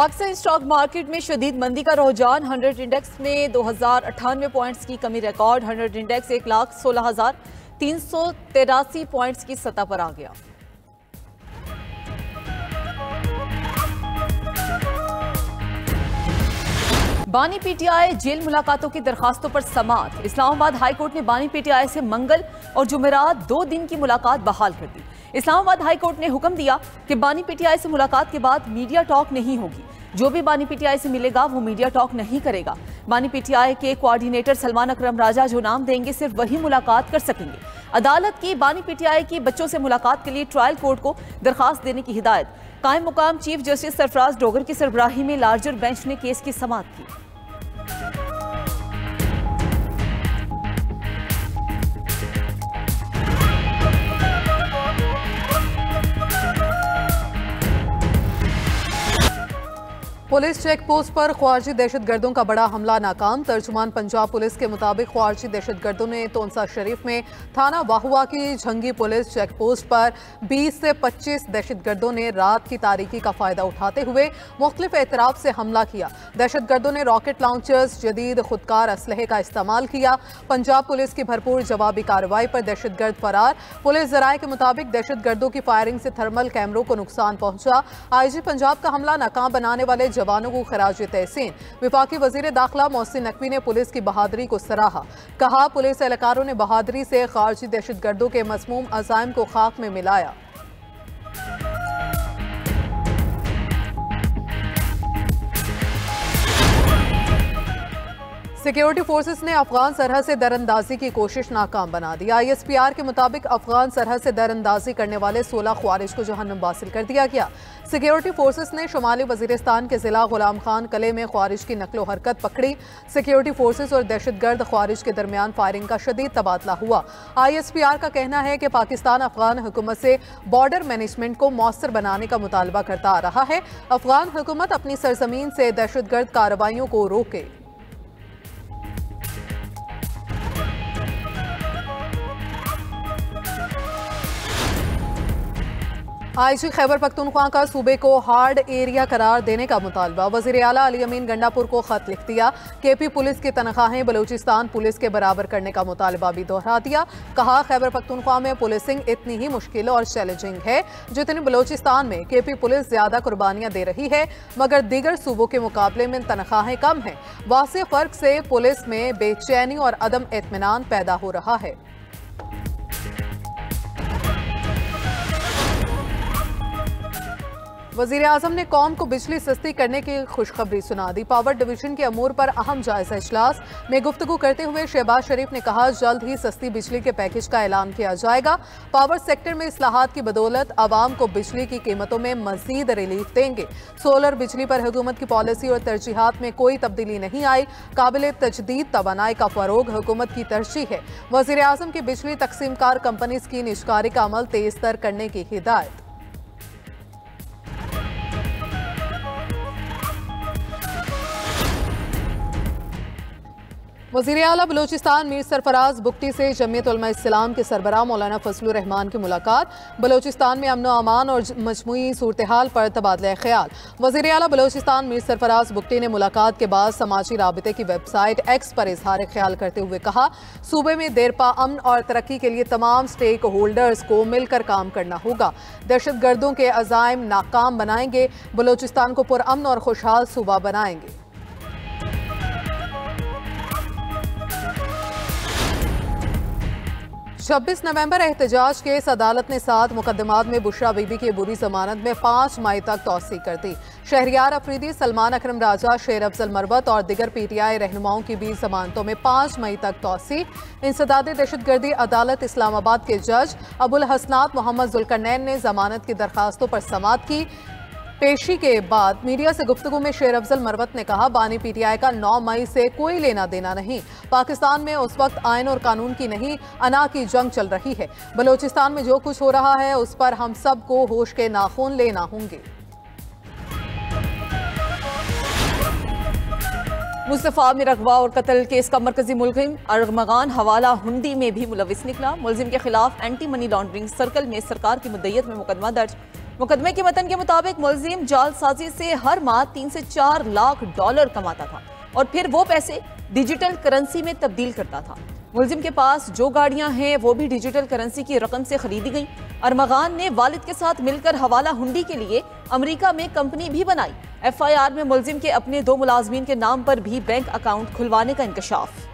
Pakistan stock market में शदीद मंदी का रुझान। 100 इंडेक्स में 2098 पॉइंट्स की कमी रिकॉर्ड। 100 इंडेक्स 1,16,383 पॉइंट्स की सतह पर आ गया। बानी पीटीआई जेल मुलाकातों की दरखास्तों पर समाअत। इस्लामाबाद हाई कोर्ट ने बानी पीटीआई से मंगल और जुमेरात 2 दिन की मुलाकात बहाल कर दी। इस्लामाबाद हाई कोर्ट ने हुक्म दिया कि बानी पीटीआई से मुलाकात के बाद मीडिया टॉक नहीं होगी। जो भी बानी पीटीआई से मिलेगा वो मीडिया टॉक नहीं करेगा। बानी पीटीआई के कोऑर्डिनेटर सलमान अकरम राजा जो नाम देंगे सिर्फ वही मुलाकात कर सकेंगे। अदालत की बानी पीटीआई की बच्चों से मुलाकात के लिए ट्रायल कोर्ट को दरखास्त देने की हिदायत। कायम मुकाम चीफ जस्टिस सरफराज डोगर की सरबराही में लार्जर बेंच ने केस की समाअत की। पुलिस चेक पोस्ट पर ख्वारिजी दहशतगर्दों का बड़ा हमला नाकाम। तर्जुमान पंजाब पुलिस के मुताबिक ख्वारिजी दहशतगर्दों ने तोनसा शरीफ में थाना वाहुआ की झंगी पुलिस चेक पोस्ट पर 20 से 25 दहशतगर्दों ने रात की तारीकी का फायदा उठाते हुए मुख्तलिफ एतराफ से हमला किया। दहशतगर्दों ने रॉकेट लॉन्चर्स, जदीद खुदकार असलहे का इस्तेमाल किया। पंजाब पुलिस की भरपूर जवाबी कार्रवाई पर दहशतगर्द फरार। पुलिस जराये के मुताबिक दहशतगर्दों की फायरिंग से थर्मल कैमरों को नुकसान पहुंचा। IG पंजाब का हमला नाकाम बनाने वाले जवानों को खराज तहसीन। विफाकी वजीर दाखिला मोहसिन नकवी ने पुलिस की बहादुरी को सराहा। कहा पुलिस एहलकारों ने बहादुरी से खारजी दहशतगर्दों के मसमूम अज़ाइम को खाक में मिलाया। सिक्योरिटी फोर्सेस ने अफगान सरहद से दरअंदाजी की कोशिश नाकाम बना दी। ISPR के मुताबिक अफगान सरहद से दरअंदाजी करने वाले 16 ख्वारिज को जहन्नुम वासिल कर दिया गया। सिक्योरिटी फोर्सेस ने शुमाली वजीरिस्तान के जिला गुलाम खान कले में ख्वारिज की नकलो हरकत पकड़ी। सिक्योरिटी फोर्सेस और दहशतगर्द ख्वारिज के दरमियान फायरिंग का शदीद तबादला हुआ। ISPR का कहना है कि पाकिस्तान अफगान हुकूमत से बॉर्डर मैनेजमेंट को मौसर बनाने का मुतालबा करता आ रहा है। अफगान हुकूमत अपनी सरजमीन से दहशतगर्द कार्रवाइयों को रोके। IG खैबर पख्तूनख्वा का सूबे को हार्ड एरिया करार देने का मुतालबा। वज़ीर आला अली अमीन गंडापुर को खत लिख दिया। KP पुलिस की तनख्वाहें बलूचिस्तान पुलिस के बराबर करने का मुतालबा भी दोहरा दिया। कहा खैबर पख्तूनख्वा में पुलिसिंग इतनी ही मुश्किल और चैलेंजिंग है जितनी बलूचिस्तान में KP पुलिस ज्यादा कुर्बानियां दे रही है, मगर दीगर सूबों के मुकाबले में तनख्वाहें कम हैं। वाज़ेह फर्क से पुलिस में बेचैनी और अदम इत्मीनान पैदा हो रहा है। वज़ीर आज़म ने कौम को बिजली सस्ती करने की खुशखबरी सुना दी। पावर डिवीजन के अमूर पर अहम जायजा इजलास में गुफ्तगू करते हुए शहबाज शरीफ ने कहा जल्द ही सस्ती बिजली के पैकेज का ऐलान किया जाएगा। पावर सेक्टर में इस्लाहात की बदौलत आवाम को बिजली की कीमतों में मजीद रिलीफ देंगे। सोलर बिजली पर हुकूमत की पॉलिसी और तरजीहात में कोई तब्दीली नहीं आई। काबिल तजदीद तवानाई का फरोग हुकूमत की तरजीह है। वज़ीर आज़म की बिजली तकसीमकार कंपनीज की निजकारी का अमल तेज तर करने की हिदायत। वज़ीर आला बलूचिस्तान मीर सरफराज बुगटी से जमीयत उलमा इस्लाम के सरबराह मौलाना फजलुर रहमान की मुलाकात। बलूचिस्तान में अमन अमान और मजमूई सूरत हाल पर तबादला ख्याल। वज़ीर आला बलूचिस्तान मीर सरफराज बुगटी ने मुलाकात के बाद समाजी राबिते की वेबसाइट X पर इजहार ख्याल करते हुए कहा सूबे में देरपा अमन और तरक्की के लिए तमाम स्टेक होल्डर्स को मिलकर काम करना होगा। दहशतगर्दों के अज़ाइम नाकाम बनाएंगे, बलूचिस्तान को पुरअमन और खुशहाल सूबा बनाएंगे। 26 नवंबर एहतजाज केस अदालत ने 7 मुकदमात में बुशरा बीबी की अबूरी जमानत में 5 मई तक तौसीक कर दी। शहरियार अफरीदी, सलमान अकरम राजा, शेर अफजल मरवत और दिगर PTI रहनुमाओं की भी जमानतों में 5 मई तक तौसीक। इंसदाद दहशतगर्दी अदालत इस्लामाबाद के जज अबुल हसनात मोहम्मद जुल्करनैन ने जमानत की दरखास्तों पर समाअत की। पेशी के बाद मीडिया से गुफ्तगू में शेर अफजल मरवत ने कहा बानी PTI का 9 मई से कोई लेना देना नहीं। पाकिस्तान में उस वक्त आयन और कानून की नहीं अना की जंग चल रही है। बलूचिस्तान में जो कुछ हो रहा है उस पर हम सबको होश के नाखून लेना होंगे। मुस्तफा में अगवा और कत्ल केस का मरकजी मुलजिम अरगमगान हवाला हुंडी में भी मुलविस निकला। मुलजिम के खिलाफ एंटी मनी लॉन्ड्रिंग सर्कल में सरकार की मुद्दइयत में मुकदमा दर्ज। मुकदमे के मतन के मुताबिक मुलजिम जालसाजी से हर माह 3 से 4 लाख डॉलर कमाता था और फिर वो पैसे डिजिटल करेंसी में तब्दील करता था। मुलजिम के पास जो गाड़ियां हैं वो भी डिजिटल करेंसी की रकम से खरीदी गई। अरमगान ने वालिद के साथ मिलकर हवाला हुंडी के लिए अमेरिका में कंपनी भी बनाई। FIR में मुलजिम के अपने 2 मुलाजमीन के नाम पर भी बैंक अकाउंट खुलवाने का इंकशाफ।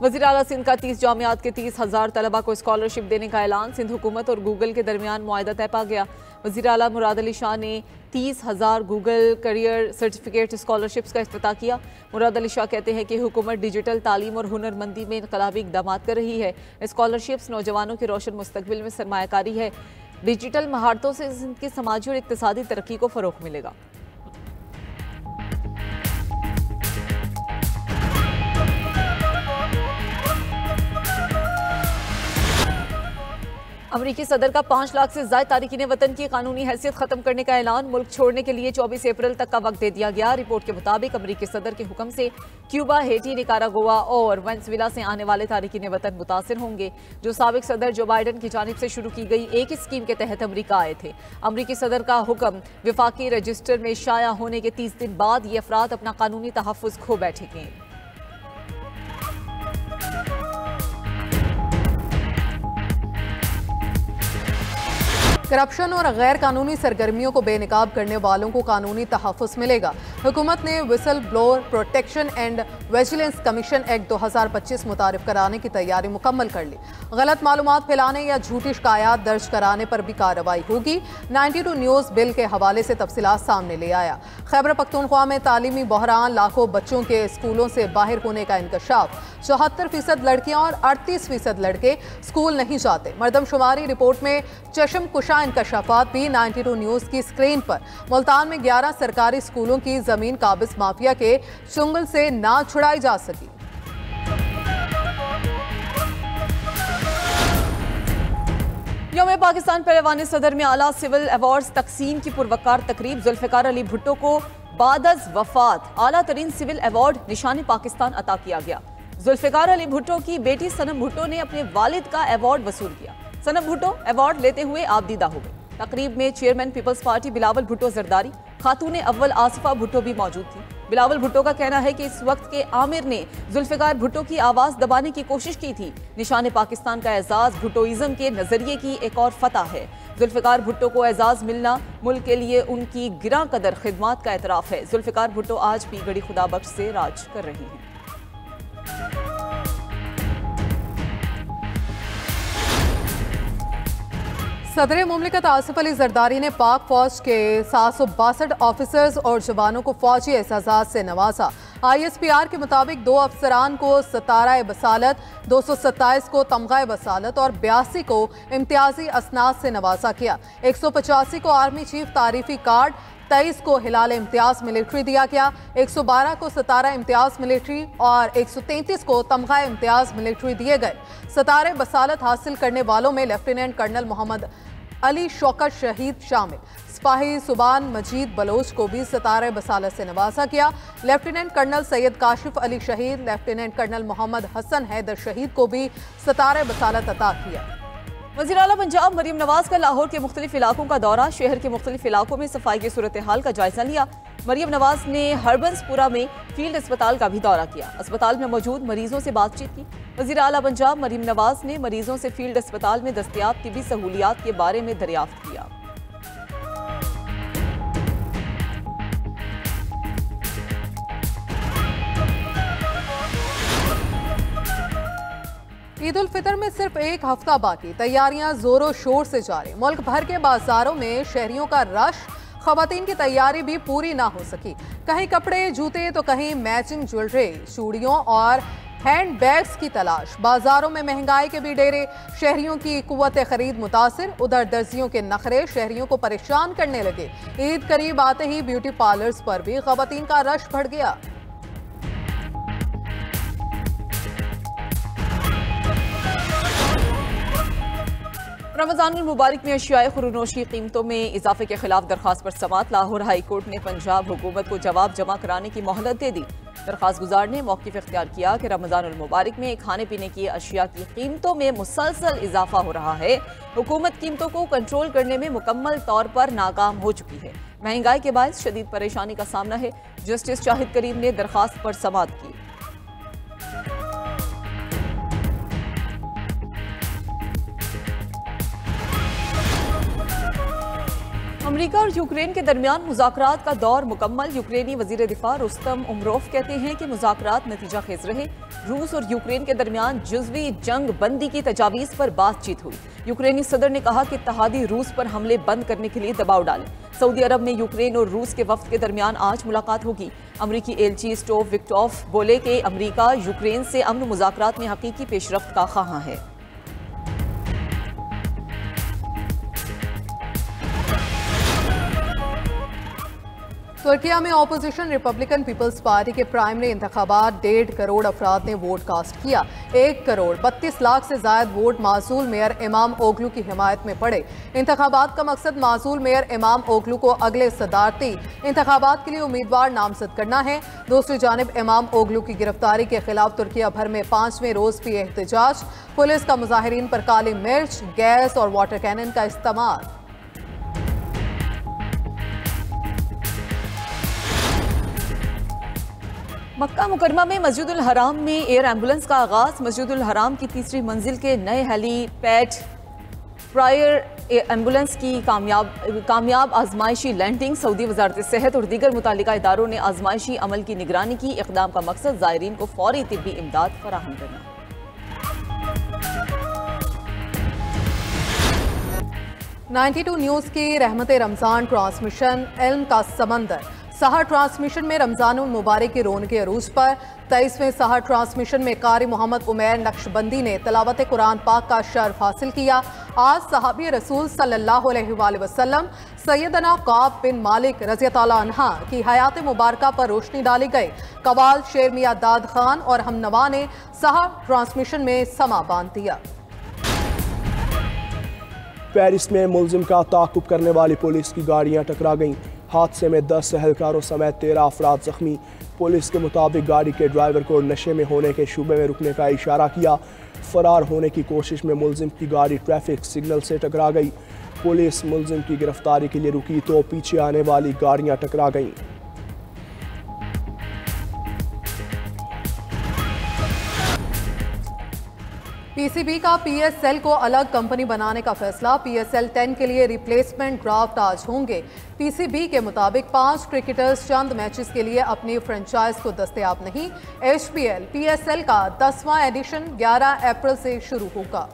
वज़ीर आला सिंध का 30 जामियात के 30,000 तलबा को स्कॉलरशिप देने का ऐलान। सिंध हुकूमत और गूगल के दरमियान मुआहदा तय पा गया। वज़ीर आला मुराद अली शाह ने 30,000 गूगल करियर सर्टिफिकेट स्कॉलरशिप्स का इफ्तिताह किया। मुराद अली शाह कहते हैं कि हुकूमत डिजिटल तालीम और हुनरमंदी में इनकलाबी इक़दाम कर रही है। स्कॉलरशिप्स नौजवानों के रोशन मुस्तकबिल में सरमायाकारी है। डिजिटल महारतों से सिंध की समाजी और इक़्तिसादी तरक्की को फ़रोग़ मिलेगा। अमरीकी सदर का 5 लाख से ज़ायद तारिकीन वतन की कानूनी हैसियत खत्म करने का ऐलान। मुल्क छोड़ने के लिए 24 अप्रैल तक का वक्त दे दिया गया। रिपोर्ट के मुताबिक अमरीकी सदर के हुक्म से क्यूबा, हेटी, निकारागुआ और वेनेजुएला से आने वाले तारिकीन वतन मुतासिर होंगे, जो साबिक सदर जो बाइडन की जानिब से शुरू की गई एक ही स्कीम के तहत अमरीका आए थे। अमरीकी सदर का हुक्म विफाकी रजिस्टर में शाया होने के 30 दिन बाद ये अफराद अपना कानूनी तहफ़्फ़ुज़ खो बैठेंगे। करप्शन और गैर कानूनी सरगर्मियों को बेनकाब करने वालों को कानूनी तहफ़्फ़ुज़ मिलेगा। हुकूमत ने whistle blower protection and vigilance commission act 2025 मुतारिफ कराने की तैयारी मुकम्मल कर ली। गलत मालूमात फैलाने या झूठी शिकायत दर्ज कराने पर भी कार्रवाई होगी। 92 न्यूज़ बिल के हवाले से तफसीलात सामने ले आया। खैबर पख्तूनख्वा में तालीमी बहरान, लाखों बच्चों के स्कूलों से बाहर होने का इंकशाफ। 74% लड़कियां और 38% लड़के स्कूल नहीं जाते। मरदमशुमारी रिपोर्ट में चश्म कुशा इंकशाफात भी 92 न्यूज़ की स्क्रीन पर। मुल्तान में 11 सरकारी स्कूलों की जमीन काबिज माफिया के चुंगल से ना छुड़ाई जा सकी। यौम पाकिस्तान पहलवानी सदर में आला सिविल अवार्ड्स तकसीम की पुरवकार तकरीब। जुल्फ़िकार अली भुट्टो को बादज़ वफात आला तरीन सिविल अवार्ड निशानी पाकिस्तान अता किया गया। जुल्फ़िकार अली भुट्टो की बेटी सनम भुट्टो ने अपने वालिद का अवार्ड वसूल किया। सनम भुट्टो अवार्ड लेते हुए आबदीदा हो गई। तकरीब में चेयरमैन पीपल्स पार्टी बिलावल भुट्टो जरदारी, खातून अव्वल आसिफा भुट्टो भी मौजूद थी। बिलावल भुट्टो का कहना है कि इस वक्त के आमिर ने जुल्फ़िकार भुट्टो की आवाज़ दबाने की कोशिश की थी। निशान पाकिस्तान का एजाज़ भुट्टोइज़म के नज़रिए की एक और फतह है। जुल्फ़िकार भुट्टो को एजाज़ मिलना मुल्क के लिए उनकी गिरां कदर खिदमात का एतराफ़ है। जुल्फ़िकार भुट्टो आज भी गड़ी खुदा बख्श से राज कर रही हैं। सदर मुमलिकत आसिफ अली जरदारी ने पाक फौज के 762 ऑफिसर्स और जवानों को फौजी एहसासात से नवाजा। ISPR के मुताबिक 2 अफसरान को सतारा बसालत, 227 को तमगा बसालत और 82 को इम्तियाजी असनाद से नवाजा किया। 185 को आर्मी चीफ तारीफी कार्ड, 23 को हिलाल इम्तियाज मिलिट्री दिया गया। 112 को सतारा इम्तियाज मिलिट्री और 133 को तमगा इम्तियाज मिलिट्री दिए गए। सतारे बसालत हासिल करने वालों में लेफ्टिनेंट कर्नल मोहम्मद अली शौकत शहीद शामिल। सिपाही सुबान मजीद बलोच को भी सतारे बसालत से नवाजा गया। लेफ्टिनेंट कर्नल सैयद काशिफ अली शहीद, लेफ्टिनेंट कर्नल मोहम्मद हसन हैदर शहीद को भी सतारे बसालत अता किया। वज़ीर आला पंजाब मरीम नवाज का लाहौर के मुख्तलिफ इलाकों का दौरा। शहर के मुख्तलिफ इलाकों में सफाई की सूरत हाल का जायजा लिया। मरीम नवाज ने हरबंसपुरा में फील्ड अस्पताल का भी दौरा किया। अस्पताल में मौजूद मरीजों से बातचीत की। वज़ीर आला पंजाब मरीम नवाज ने मरीजों से फील्ड अस्पताल में दस्तयाब तिबी सहूलियात के बारे में दरियाफ्त किया। ईद उल फितर में सिर्फ एक हफ्ता बाकी, तैयारियां जोरों शोर से जारी। मुल्क भर के बाजारों में शहरियों का रश, खवातीन की तैयारी भी पूरी ना हो सकी। कहीं कपड़े, जूते तो कहीं मैचिंग ज्वेलरी, चूड़ियों और हैंड बैग्स की तलाश। बाजारों में महंगाई के भी डेरे, शहरियों की कुव्वत खरीद मुतासिर। उधर दर्जियों के नखरे शहरियों को परेशान करने लगे। ईद करीब आते ही ब्यूटी पार्लर्स पर भी खवातीन का रश बढ़ गया। रमजान मुबारक में अशियाए खुरूनोशी कीमतों में इजाफे के खिलाफ दरखास्त पर समात। लाहौर हाई कोर्ट ने पंजाब हुकूमत को जवाब जमा कराने की मोहलत दे दी। दरख्वास्त गुजार ने मौक़िफ़ इख्तियार किया कि रमज़ानुल मुबारक में खाने पीने की अशिया की कीमतों में मुसलसल इजाफा हो रहा है। हुकूमत कीमतों को कंट्रोल करने में मुकम्मल तौर पर नाकाम हो चुकी है। महंगाई के बायस शदीद परेशानी का सामना है। जस्टिस शाहिद करीम ने दरख्वास्त पर समाअत की। अमेरिका और यूक्रेन के दरमियान मुज़ाकरात का दौर मुकम्मल। यूक्रेनी वज़ीर दिफा रुस्तम उमरोफ कहते हैं कि मुज़ाकरात नतीजा खेज रहे। रूस और यूक्रेन के दरमियान जुज़वी जंग बंदी की तजावीज़ पर बातचीत हुई। यूक्रेनी सदर ने कहा कि इत्तेहादी रूस पर हमले बंद करने के लिए दबाव डालें। सऊदी अरब में यूक्रेन और रूस के वफ्द के दरमियान आज मुलाकात होगी। अमरीकी एलची स्टोव विक्टॉफ बोले कि अमरीका यूक्रेन से अमन मुज़ाकरात में हकीकी पेशरफ्त का ख्वाहां है। तुर्किया में ऑपोजिशन रिपब्लिकन पीपल्स पार्टी के प्राइमरी इंतखाबात 1.5 करोड़ अफराद ने वोट कास्ट किया। 1 करोड़ 32 लाख से ज्यादा वोट मासूल मेयर इमाम ओगलू की हिमायत में पड़े। इंतखाबात का मकसद मासूल मेयर इमाम ओगलू को अगले सदारती इंतखाबात के लिए उम्मीदवार नामजद करना है। दूसरी जानिब इमाम ओगलू की गिरफ्तारी के खिलाफ तुर्किया भर में 5वें रोज भी एहतजाज। पुलिस का मुजाहिरीन पर काली मिर्च, गैस और वाटर कैनन का इस्तेमाल। मक्का मुकरमा में मस्जिदुल हराम में एयर एम्बुलेंस का आगाज। मस्जिदुल हराम की तीसरी मंजिल के नए हेलीपैड प्रायर एम्बुलेंस की कामयाब आजमाइशी लैंडिंग। सऊदी वजारत सेहत और दीगर मुतालिका इदारों ने आजमाइशी अमल की निगरानी की। इक़दाम का मकसद ज़ायरीन को फौरी तिब्बी इमदाद फराहम करना। 92 न्यूज़ की रहमत रमज़ान ट्रांसमिशन इल्म का समंदर। सहर ट्रांसमिशन में रमज़ानुल मुबारक की रौनक अरूज पर 23वें सहर ट्रांसमिशन में कारी मोहम्मद उमैर नक्शबंदी ने तिलावत कुरान पाक का शर्फ हासिल किया। आज सहाबी रसूल सल्लल्लाहु अलैहि वसल्लम सैयदना काब बिन मालिक रज़ियल्लाहु अन्हा की हयात मुबारका पर रोशनी डाली गई। कवाल शेर मियां दाद खान और हमनवा ने सहर ट्रांसमिशन में समा बांध दिया। पेरिस में मुलजिम का ताक़ुब करने वाली पुलिस की गाड़ियां टकरा गईं। हादसे में 10 एहलकारों समेत 13 अफराद जख्मी। पुलिस के मुताबिक गाड़ी के ड्राइवर को नशे में होने के शुबे में रुकने का इशारा किया। फरार होने की कोशिश में मुलजिम की गाड़ी ट्रैफिक सिग्नल से टकरा गई। पुलिस मुलजिम की गिरफ्तारी के लिए रुकी तो पीछे आने वाली गाड़ियां टकरा गईं। पीसीबी का पीएसएल को अलग कंपनी बनाने का फैसला। पीएसएल 10 के लिए रिप्लेसमेंट ड्राफ्ट आज होंगे। पीसीबी के मुताबिक 5 क्रिकेटर्स चंद मैचेस के लिए अपनी फ्रेंचाइज को दस्तयाब नहीं। एचपीएल पीएसएल का 10वां एडिशन 11 अप्रैल से शुरू होगा।